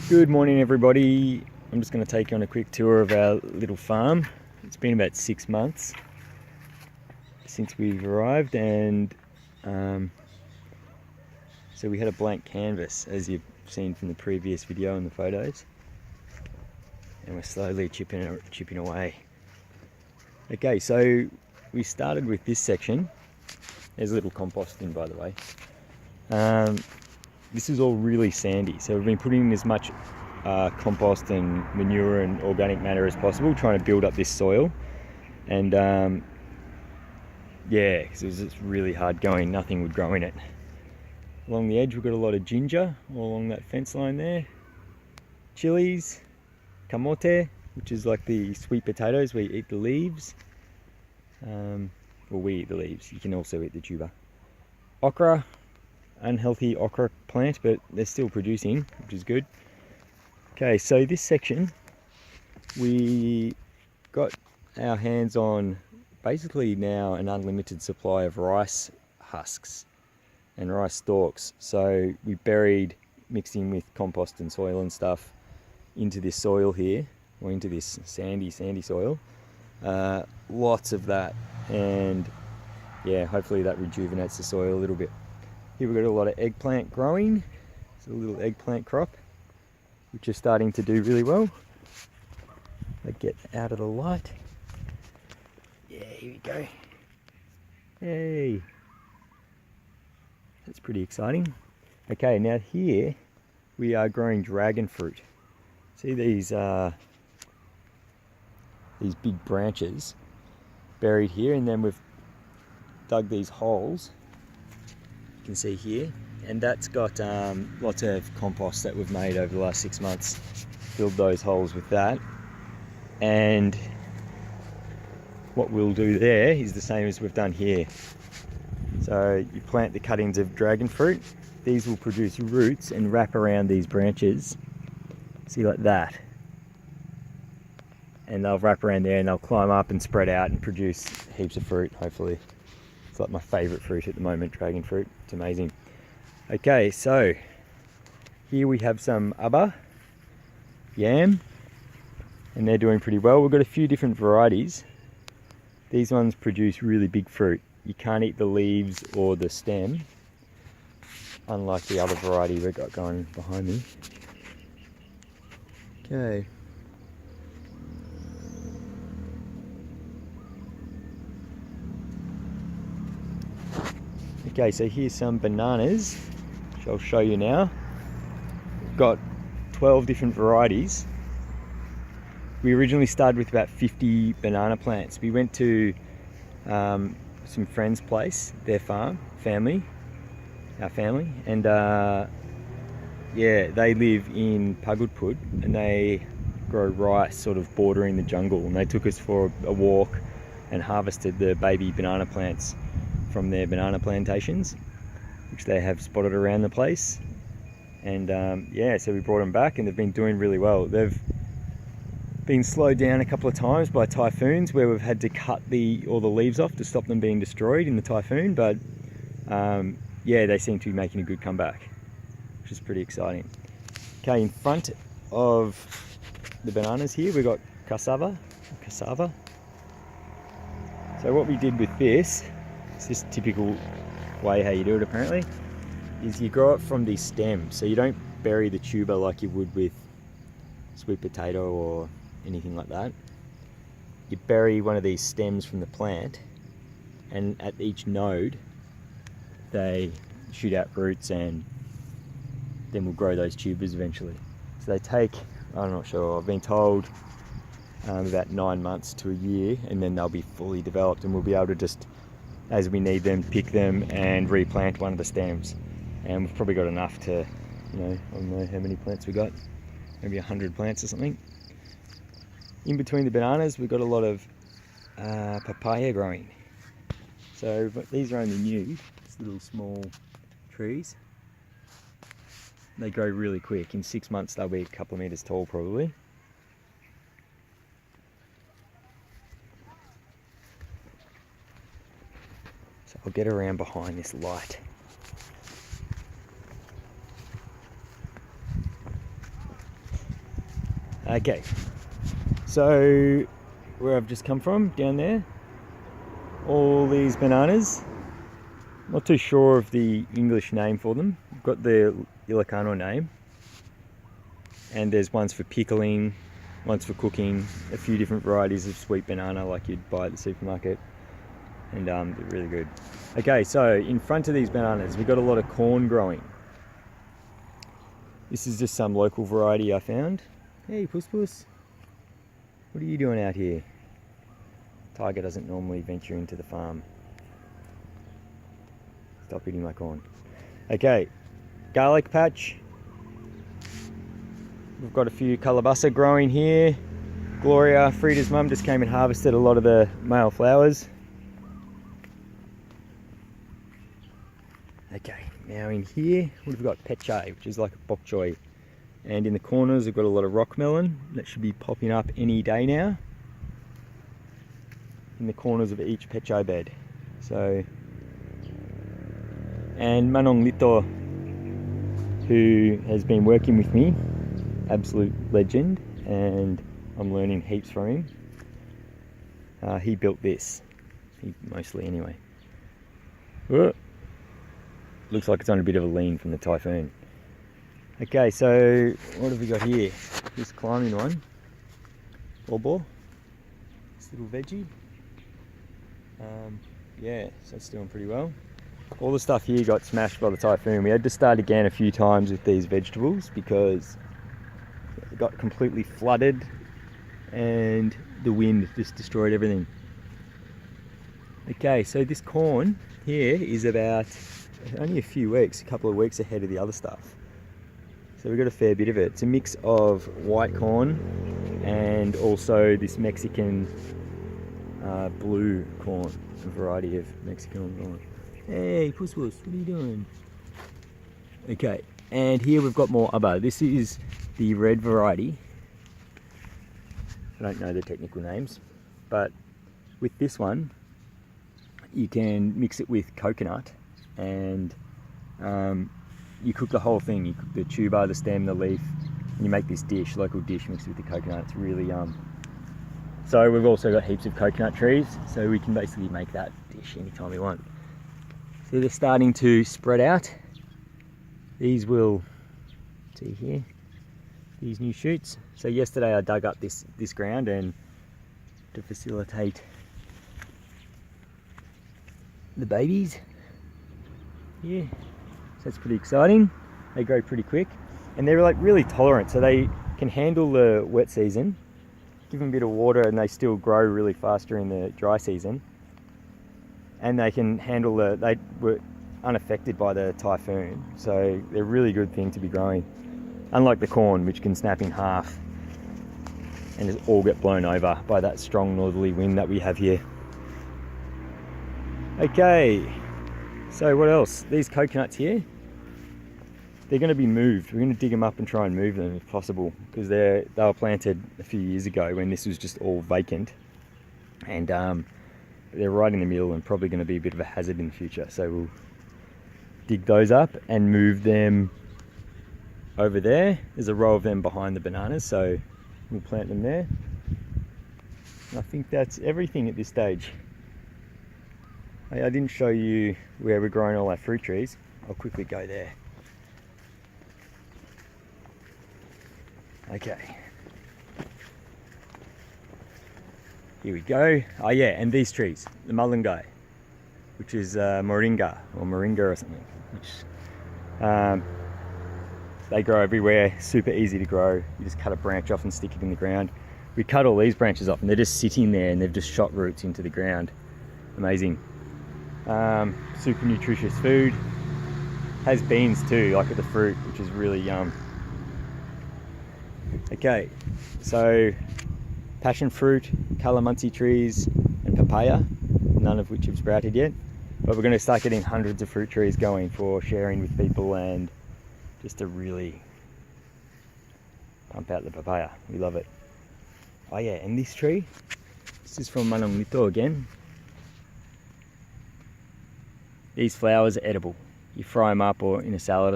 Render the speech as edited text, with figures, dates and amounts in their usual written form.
Good morning everybody. I'm just going to take you on a quick tour of our little farm. It's been about 6 months since we've arrived, and so we had a blank canvas, as you've seen from the previous video and the photos, and we're slowly chipping away. Okay, so we started with this section. There's a little composting, by the way. This is all really sandy, so we've been putting in as much compost and manure and organic matter as possible, trying to build up this soil. And yeah, because it was just really hard going, nothing would grow in it. Along the edge we've got a lot of ginger all along that fence line there, chilies, camote, which is like the sweet potatoes where you eat the leaves. Well, we eat the leaves, you can also eat the tuber. Okra, unhealthy okra plant, but they're still producing, which is good. Okay, so this section we got our hands on basically now an unlimited supply of rice husks and rice stalks. So we buried, mixing with compost and soil and stuff, into this soil here, or into this sandy soil. Lots of that, and yeah, hopefully that rejuvenates the soil a little bit. Here we've got a lot of eggplant growing. It's a little eggplant crop, which is starting to do really well. They get out of the light. Yeah, here we go. Hey, that's pretty exciting. Okay, now here we are growing dragon fruit. See these big branches buried here, and then we've dug these holes. You can see here, and that's got lots of compost that we've made over the last 6 months. Filled those holes with that, and what we'll do there is the same as we've done here. So you plant the cuttings of dragon fruit. These will produce roots and wrap around these branches, see, like that, and they'll wrap around there and they'll climb up and spread out and produce heaps of fruit, hopefully. It's like my favourite fruit at the moment, dragon fruit. It's amazing. Okay, so here we have some ubba, yam, and they're doing pretty well. We've got a few different varieties. These ones produce really big fruit. You can't eat the leaves or the stem, unlike the other variety we've got going behind me. Okay. Okay, so here's some bananas, which I'll show you now. We've got 12 different varieties. We originally started with about 50 banana plants. We went to some friends' place, their farm, our family, and yeah, they live in Pagudpud, and they grow rice sort of bordering the jungle, and they took us for a walk and harvested the baby banana plants from their banana plantations, which they have spotted around the place. And yeah, so we brought them back, and they've been doing really well. They've been slowed down a couple of times by typhoons, where we've had to cut all the leaves off to stop them being destroyed in the typhoon, but yeah, they seem to be making a good comeback, which is pretty exciting. Okay, in front of the bananas here we've got cassava. So what we did with this, it's this typical way how you do it apparently, is you grow it from these stems. So you don't bury the tuber like you would with sweet potato or anything like that. You bury one of these stems from the plant, and at each node they shoot out roots, and then we'll grow those tubers eventually. So they take, I'm not sure, I've been told about 9 months to a year, and then they'll be fully developed, and we'll be able to just, as we need them, pick them and replant one of the stems. And we've probably got enough to, you know, I don't know how many plants we got, maybe 100 plants or something. In between the bananas we've got a lot of papaya growing. So these are only new, it's little small trees. They grow really quick. In 6 months they'll be a couple of meters tall probably. So I'll get around behind this light. Okay, so where I've just come from, down there, all these bananas, not too sure of the English name for them. We've got the Ilocano name, and there's ones for pickling, ones for cooking, a few different varieties of sweet banana like you'd buy at the supermarket, and they're really good. Okay, so in front of these bananas, we've got a lot of corn growing. This is just some local variety I found. Hey, Puss Puss, what are you doing out here? Tiger doesn't normally venture into the farm. Stop eating my corn. Okay, garlic patch. We've got a few calabasa growing here. Gloria, Frida's mum, just came and harvested a lot of the male flowers. Okay, now in here, what have we got? Peche, which is like a bok choy. And in the corners, we've got a lot of rock melon. That should be popping up any day now. In the corners of each peche bed. So, and Manong Lito, who has been working with me, absolute legend, and I'm learning heaps from him. He built this, mostly anyway. Whoa. Looks like it's on a bit of a lean from the typhoon. Okay, so what have we got here? This climbing one, Bobo, this little veggie. Yeah, so it's doing pretty well. All the stuff here got smashed by the typhoon. We had to start again a few times with these vegetables because it got completely flooded and the wind just destroyed everything. Okay, so this corn here is about only a few weeks, a couple of weeks ahead of the other stuff. So we've got a fair bit of it. It's a mix of white corn and also this Mexican blue corn, a variety of Mexican corn. Hey, Puss Puss, what are you doing? Okay, and here we've got more aba. This is the red variety. I don't know the technical names, but with this one, you can mix it with coconut and you cook the whole thing. You cook the tuber, the stem, the leaf, and you make this dish, local dish mixed with the coconut. It's really yum. So we've also got heaps of coconut trees, so we can basically make that dish anytime we want. So they're starting to spread out. These will, see here, these new shoots. So yesterday I dug up this ground and to facilitate the babies. Yeah, so that's pretty exciting. They grow pretty quick and they're like really tolerant, so they can handle the wet season. Give them a bit of water and they still grow really fast during the dry season. And they can handle they were unaffected by the typhoon. So they're a really good thing to be growing. Unlike the corn, which can snap in half and just all get blown over by that strong northerly wind that we have here. Okay, so what else? These coconuts here, they're going to be moved. We're going to dig them up and try and move them if possible, because they were planted a few years ago when this was just all vacant, and they're right in the middle and probably going to be a bit of a hazard in the future. So we'll dig those up and move them over there. There's a row of them behind the bananas, so we'll plant them there. And I think that's everything at this stage. I didn't show you where we're growing all our fruit trees. I'll quickly go there. Okay. Here we go. Oh yeah, and these trees, the mulungai, which is moringa or something, which they grow everywhere, super easy to grow. You just cut a branch off and stick it in the ground. We cut all these branches off and they're just sitting there and they've just shot roots into the ground. Amazing. Super nutritious food. Has beans too, like the fruit, which is really yum. Okay, so passion fruit, calamansi trees, and papaya, none of which have sprouted yet. But we're going to start getting hundreds of fruit trees going for sharing with people and just to really pump out the papaya. We love it. Oh yeah, and this tree, this is from Manong Lito again. These flowers are edible. You fry them up or in a salad or something.